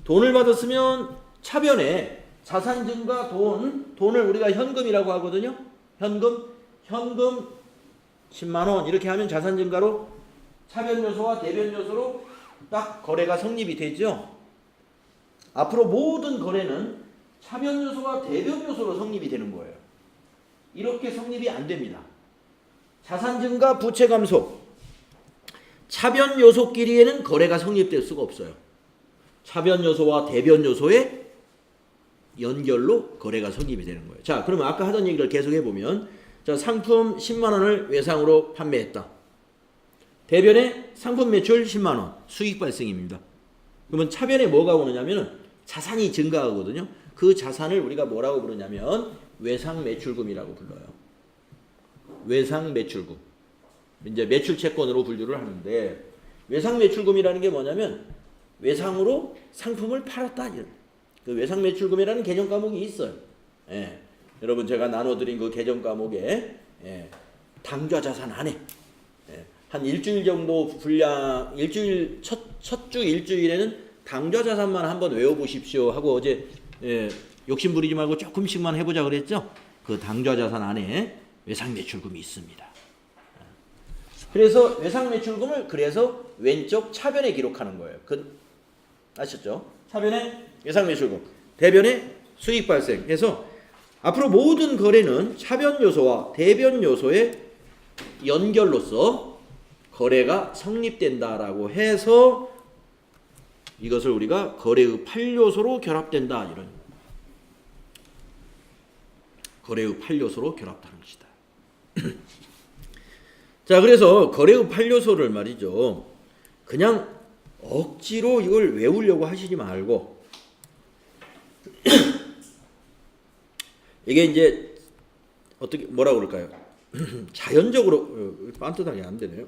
S1: 돈을 받았으면 차변에 자산 증가 돈을 우리가 현금이라고 하거든요. 현금 10만 원 이렇게 하면 자산 증가로 차변 요소와 대변 요소로 딱 거래가 성립이 되죠. 앞으로 모든 거래는 차변 요소와 대변 요소로 성립이 되는 거예요. 이렇게 성립이 안 됩니다. 자산 증가, 부채 감소. 차변 요소끼리에는 거래가 성립될 수가 없어요. 차변 요소와 대변 요소의 연결로 거래가 성립이 되는 거예요. 자, 그러면 아까 하던 얘기를 계속 해보면, 자, 상품 10만 원을 외상으로 판매했다. 대변에 상품 매출 10만 원, 수익 발생입니다. 그러면 차변에 뭐가 오느냐면은 자산이 증가하거든요. 그 자산을 우리가 뭐라고 부르냐면 외상 매출금이라고 불러요. 외상 매출금. 이제 매출 채권으로 분류를 하는데, 외상 매출금이라는 게 뭐냐면 외상으로 상품을 팔았다. 그 외상 매출금이라는 개정 과목이 있어요. 예. 여러분 제가 나눠드린 그 개정 과목에 당좌 자산 안에 한 일주일 정도 분량, 일주일 첫 주 일주일에는 당좌 자산만 한번 외워보십시오 하고 어제 욕심 부리지 말고 조금씩만 해보자 그랬죠. 그 당좌 자산 안에 외상 매출금이 있습니다. 그래서 외상 매출금을 그래서 왼쪽 차변에 기록하는 거예요. 아셨죠? 차변에 외상 매출금, 대변에 수익 발생. 해서 앞으로 모든 거래는 차변 요소와 대변 요소의 연결로서 거래가 성립된다라고 해서 이것을 우리가 거래의 8요소로 결합된다. 이런 거래의 8요소로 결합하는 것이다. 자, 그래서 거래의 8요소를 말이죠. 그냥 억지로 이걸 외우려고 하시지 말고 이게 이제 어떻게 뭐라 그럴까요? 자연적으로 반듯하게 안 되네요.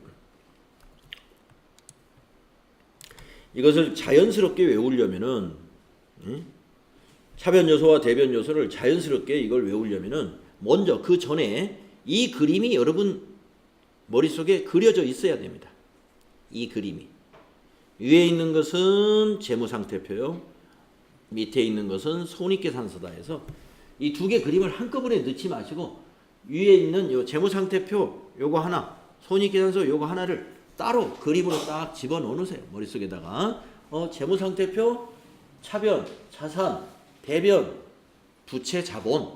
S1: 이것을 자연스럽게 외우려면은 차변 요소와 대변 요소를 자연스럽게 이걸 외우려면은 먼저 그 전에 이 그림이 여러분 머릿속에 그려져 있어야 됩니다. 이 그림이 위에 있는 것은 재무상태표요. 밑에 있는 것은 손익계산서다 해서 이 두 개 그림을 한꺼번에 넣지 마시고 위에 있는 요 재무상태표 요거 하나, 손익계산서 요거 하나를 따로 그림으로 딱 집어넣어 놓으세요. 머릿속에다가 재무상태표, 차변, 자산, 대변, 부채, 자본,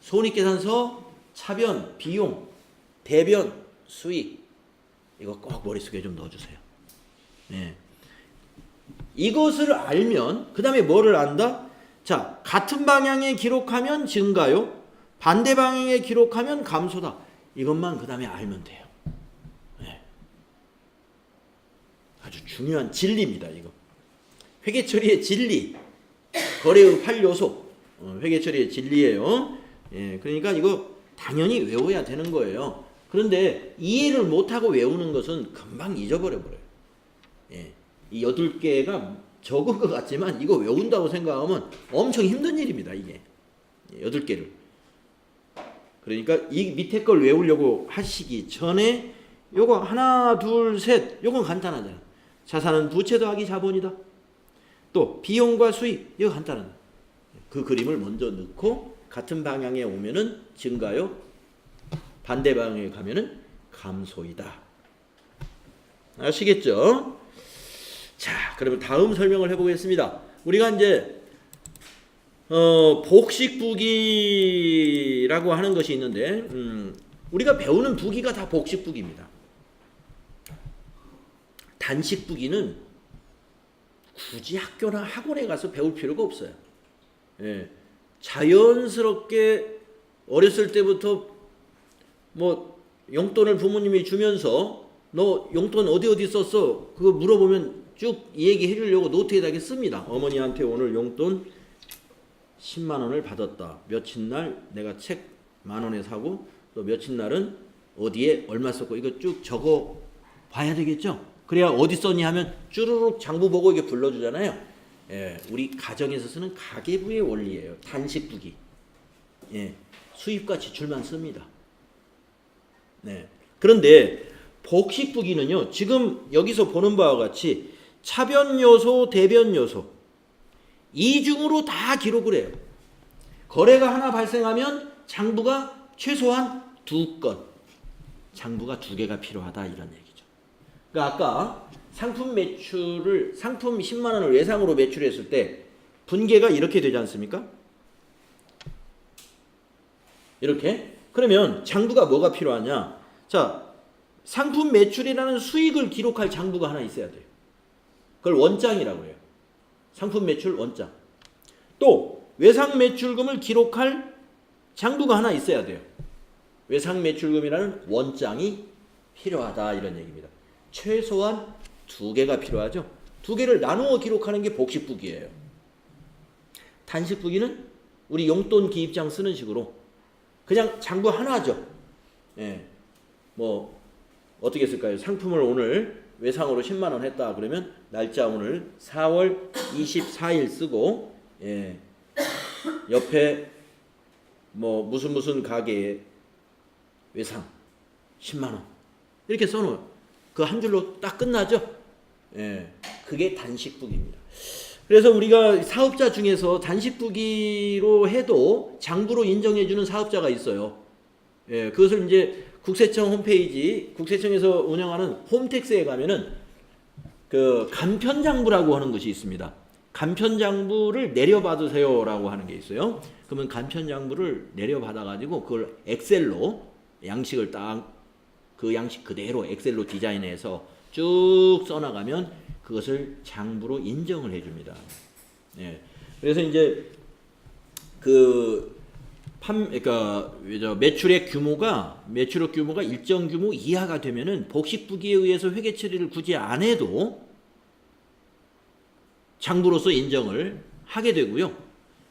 S1: 손익계산서, 차변, 비용, 대변, 수익 이거 꼭 머릿속에 좀 넣어주세요. 네. 이것을 알면 그 다음에 뭐를 안다? 자, 같은 방향에 기록하면 증가요. 반대 방향에 기록하면 감소다. 이것만 그 다음에 알면 돼요. 네. 아주 중요한 진리입니다. 이거 회계처리의 진리, 거래의 8요소 회계처리의 진리예요. 예, 그러니까 이거 당연히 외워야 되는 거예요. 그런데 이해를 못하고 외우는 것은 금방 잊어버려 버려요. 예, 이 8개가 적은 것 같지만 이거 외운다고 생각하면 엄청 힘든 일입니다. 이게 8개를. 그러니까 이 밑에 걸 외우려고 하시기 전에 요거 하나 둘 셋 요건 간단하잖아. 자산은 부채 더하기 자본이다. 또 비용과 수익 이거 간단하다. 그 그림을 먼저 넣고 같은 방향에 오면은 증가요. 반대 방향에 가면은 감소이다. 아시겠죠? 자, 그러면 다음 설명을 해보겠습니다. 우리가 이제 복식부기라고 하는 것이 있는데 우리가 배우는 부기가 다 복식부기입니다. 단식부기는 굳이 학교나 학원에 가서 배울 필요가 없어요. 예, 자연스럽게 어렸을 때부터 뭐 용돈을 부모님이 주면서 너 용돈 어디 썼어? 그거 물어보면 쭉 얘기해 주려고 노트에다가 씁니다. 어머니한테 오늘 용돈 10만 원을 받았다. 며칠 날 내가 책 10,000원에 사고 또 며칠 날은 어디에 얼마 썼고 이거 쭉 적어 봐야 되겠죠? 그래야 어디 썼니 하면 쭈루룩 장부 보고 이게 불러주잖아요. 예, 우리 가정에서 쓰는 가계부의 원리예요. 단식부기. 예, 수입과 지출만 씁니다. 네. 그런데 복식부기는요. 지금 여기서 보는 바와 같이 차변 요소, 대변 요소 이중으로 다 기록을 해요. 거래가 하나 발생하면 장부가 최소한 2건, 장부가 2개가 필요하다 이런 얘기죠. 그러니까 아까 상품 매출을 상품 10만 원을 외상으로 매출했을 때 분계가 이렇게 되지 않습니까? 이렇게. 그러면 장부가 뭐가 필요하냐? 자, 상품 매출이라는 수익을 기록할 장부가 하나 있어야 돼요. 그걸 원장이라고 해요. 상품 매출 원장. 또 외상 매출금을 기록할 장부가 하나 있어야 돼요. 외상 매출금이라는 원장이 필요하다 이런 얘기입니다. 최소한 2개가 필요하죠. 2개를 나누어 기록하는 게 복식부기예요. 단식부기는 우리 용돈 기입장 쓰는 식으로 그냥 장부 하나죠. 예. 뭐 어떻게 쓸까요? 상품을 오늘 외상으로 10만 원 했다 그러면 날짜 오늘 4월 24일 쓰고 예. 옆에 뭐 무슨 가게에 외상 10만 원 이렇게 써놓아요. 그 한 줄로 딱 끝나죠. 예. 그게 단식부기입니다. 그래서 우리가 사업자 중에서 단식부기로 해도 장부로 인정해주는 사업자가 있어요. 예. 그것을 이제 국세청 홈페이지, 국세청에서 운영하는 홈택스에 가면은 그 간편장부라고 하는 것이 있습니다. 간편장부를 내려받으세요라고 하는 게 있어요. 그러면 간편장부를 내려받아가지고 그걸 엑셀로 양식을 딱 그 양식 그대로 엑셀로 디자인해서 쭉 써나가면 그것을 장부로 인정을 해줍니다. 예. 그래서 이제 그 그러니까 매출액 규모가 일정 규모 이하가 되면은 복식부기에 의해서 회계 처리를 굳이 안 해도 장부로서 인정을 하게 되고요.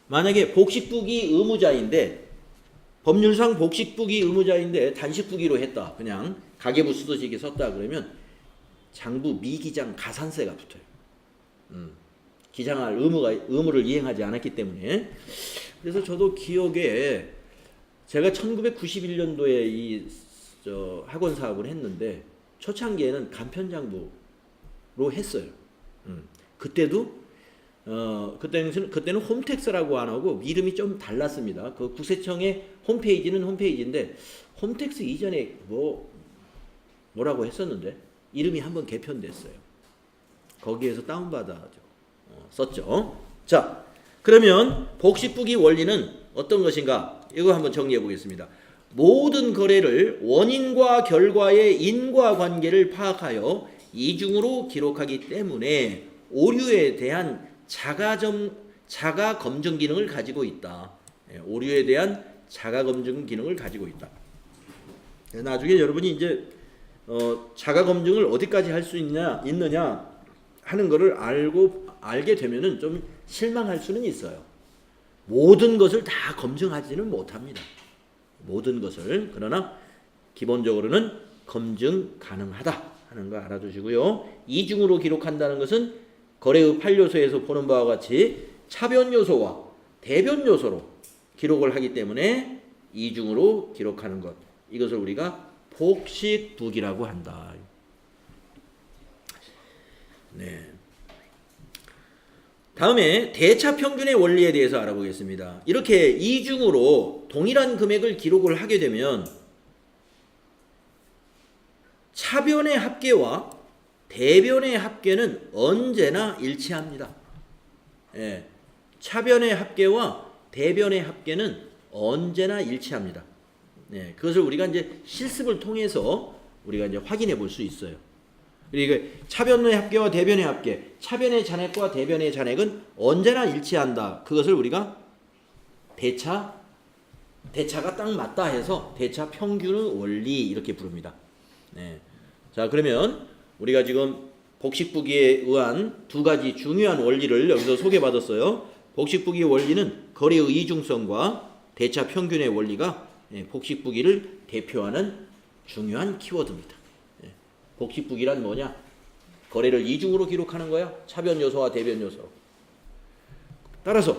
S1: 만약에 복식부기 의무자인데 법률상 복식부기 의무자인데 단식부기로 했다. 그냥 가계부 쓰듯이 썼다 그러면 장부 미기장 가산세가 붙어요. 기장할 의무를 이행하지 않았기 때문에. 그래서 저도 기억에 제가 1991년도에 이 학원 사업을 했는데 초창기에는 간편장부로 했어요. 그때도 그때는 홈택스라고 안 하고 이름이 좀 달랐습니다. 그 구세청의 홈페이지는 홈페이지인데 홈택스 이전에 뭐라고 했었는데 이름이 한번 개편됐어요. 거기에서 다운받아 썼죠. 자, 그러면 복식부기 원리는 어떤 것인가? 이거 한번 정리해 보겠습니다. 모든 거래를 원인과 결과의 인과관계를 파악하여 이중으로 기록하기 때문에 오류에 대한 자가 검증 기능을 가지고 있다. 오류에 대한 자가 검증 기능을 가지고 있다. 나중에 여러분이 이제 자가 검증을 어디까지 할 수 있느냐 하는 거를 알게 되면은 좀 실망할 수는 있어요. 모든 것을 다 검증하지는 못합니다. 모든 것을. 그러나 기본적으로는 검증 가능하다 하는 거 알아두시고요. 이중으로 기록한다는 것은 거래의 8요소에서 보는 바와 같이 차변 요소와 대변 요소로 기록을 하기 때문에 이중으로 기록하는 것. 이것을 우리가 복식부기라고 한다. 네. 다음에 대차평균의 원리에 대해서 알아보겠습니다. 이렇게 이중으로 동일한 금액을 기록을 하게 되면 차변의 합계와 대변의 합계는 언제나 일치합니다. 예, 차변의 합계와 대변의 합계는 언제나 일치합니다. 예, 그것을 우리가 이제 실습을 통해서 우리가 이제 확인해 볼 수 있어요. 그리고 차변의 합계와 대변의 합계, 차변의 잔액과 대변의 잔액은 언제나 일치한다. 그것을 우리가 대차가 딱 맞다 해서 대차 평균의 원리 이렇게 부릅니다. 네. 자, 그러면 우리가 지금 복식부기에 의한 두 가지 중요한 원리를 여기서 소개받았어요. 복식부기 원리는 거래의 이중성과 대차 평균의 원리가 복식부기를 대표하는 중요한 키워드입니다. 복식부기란 뭐냐? 거래를 이중으로 기록하는 거야. 차변 요소와 대변 요소. 따라서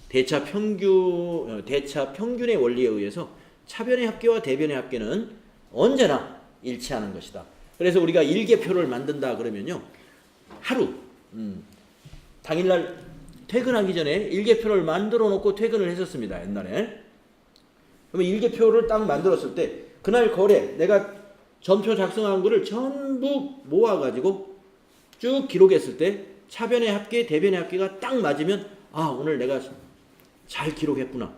S1: 대차 평균의 원리에 의해서 차변의 합계와 대변의 합계는 언제나 일치하는 것이다. 그래서 우리가 일계표를 만든다 그러면요. 하루 당일날 퇴근하기 전에 일계표를 만들어 놓고 퇴근을 했었습니다. 옛날에. 그러면 일계표를 딱 만들었을 때 그날 거래 내가 전표 작성한 거를 전부 모아가지고 쭉 기록했을 때 차변의 합계, 대변의 합계가 딱 맞으면 아, 오늘 내가 잘 기록했구나.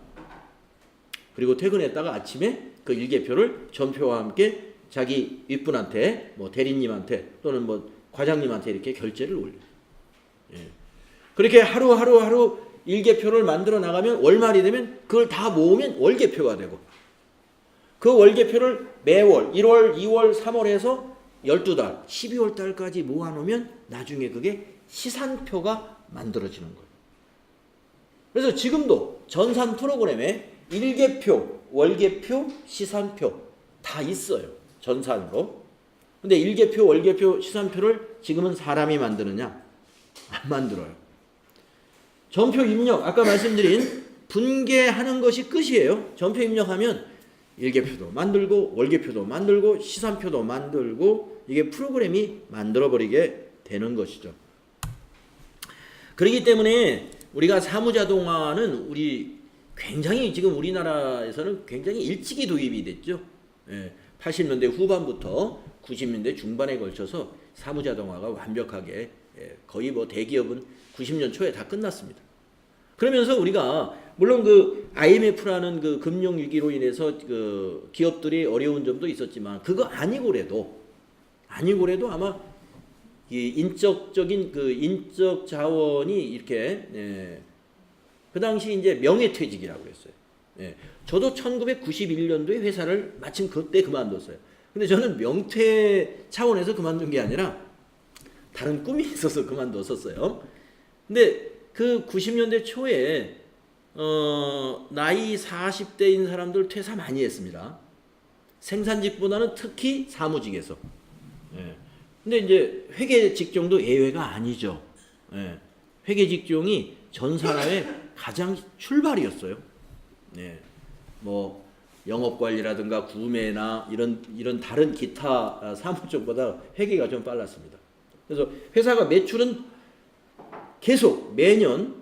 S1: 그리고 퇴근했다가 아침에 그 일계표를 전표와 함께 자기 윗분한테 뭐 대리님한테 또는 뭐 과장님한테 이렇게 결제를 올려요. 예. 그렇게 하루 일계표를 만들어 나가면 월말이 되면 그걸 다 모으면 월계표가 되고 그 월계표를 매월 1월, 2월, 3월 해서 12달, 12월 달까지 모아놓으면 나중에 그게 시산표가 만들어지는 거예요. 그래서 지금도 전산 프로그램에 일계표, 월계표, 시산표 다 있어요. 전산으로. 근데 일계표, 월계표, 시산표를 지금은 사람이 만드느냐? 안 만들어요. 전표 입력, 아까 말씀드린 분계하는 것이 끝이에요. 전표 입력하면 일계표도 만들고 월계표도 만들고 시산표도 만들고 이게 프로그램이 만들어버리게 되는 것이죠. 그렇기 때문에 우리가 사무자동화는 굉장히 지금 우리나라에서는 굉장히 일찍이 도입이 됐죠. 80년대 후반부터 90년대 중반에 걸쳐서 사무자동화가 완벽하게 거의 뭐 대기업은 90년 초에 다 끝났습니다. 그러면서 우리가 물론 그 IMF라는 그 금융 위기로 인해서 그 기업들이 어려운 점도 있었지만 그거 아니고래도 아마 이 인적적인 그 인적 자원이 이렇게 그 당시 이제 명예퇴직이라고 그랬어요. 예. 저도 1991년도에 회사를 마침 그때 그만뒀어요. 근데 저는 명퇴 차원에서 그만둔 게 아니라 다른 꿈이 있어서 그만뒀었어요. 근데 그 90년대 초에 나이 40대인 사람들 퇴사 많이 했습니다. 생산직보다는 특히 사무직에서. 예. 근데 이제 회계 직종도 예외가 아니죠. 예. 회계 직종이 전 사람의 가장 출발이었어요. 예. 뭐 영업관리라든가 구매나 이런 다른 기타 사무 쪽보다 회계가 좀 빨랐습니다. 그래서 회사가 매출은 계속 매년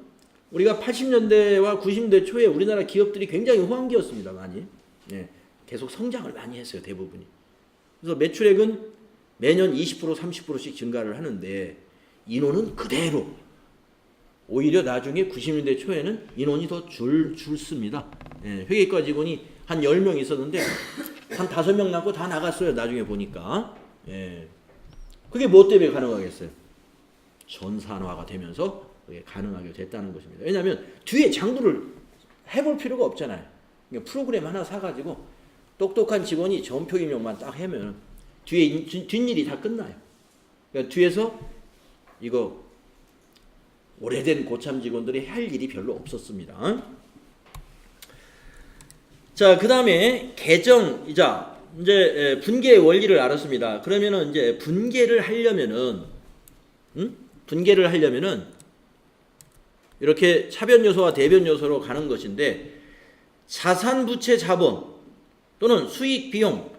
S1: 우리가 80년대와 90년대 초에 우리나라 기업들이 굉장히 호황기였습니다. 많이. 예. 계속 성장을 많이 했어요. 대부분이. 그래서 매출액은 매년 20% 30%씩 증가를 하는데 인원은 그대로. 오히려 나중에 90년대 초에는 인원이 더 줄습니다. 예, 회계과 직원이 한 10명 있었는데 한 5명 남고 다 나갔어요. 나중에 보니까. 예. 그게 뭐 때문에 가능하겠어요? 전산화가 되면서 그게 가능하게 됐다는 것입니다. 왜냐하면 뒤에 장부를 해볼 필요가 없잖아요. 그러니까 프로그램 하나 사가지고 똑똑한 직원이 전표 입력만 딱 하면 뒤에 뒷일이 다 끝나요. 그러니까 뒤에서 이거 오래된 고참 직원들이 할 일이 별로 없었습니다. 자, 그 다음에 계정이자 이제 분계의 원리를 알았습니다. 그러면은 이제 분계를 하려면은 이렇게 차변 요소와 대변 요소로 가는 것인데 자산, 부채, 자본 또는 수익, 비용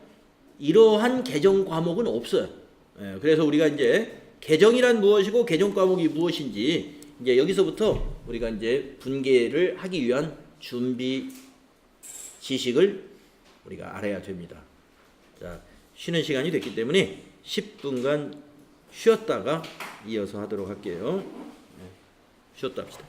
S1: 이러한 계정 과목은 없어요. 그래서 우리가 이제 계정이란 무엇이고 계정 과목이 무엇인지 이제 여기서부터 우리가 이제 분계를 하기 위한 준비 지식을 우리가 알아야 됩니다. 자, 쉬는 시간이 됐기 때문에 10분간 쉬었다가 이어서 하도록 할게요. 쉬었다 합시다.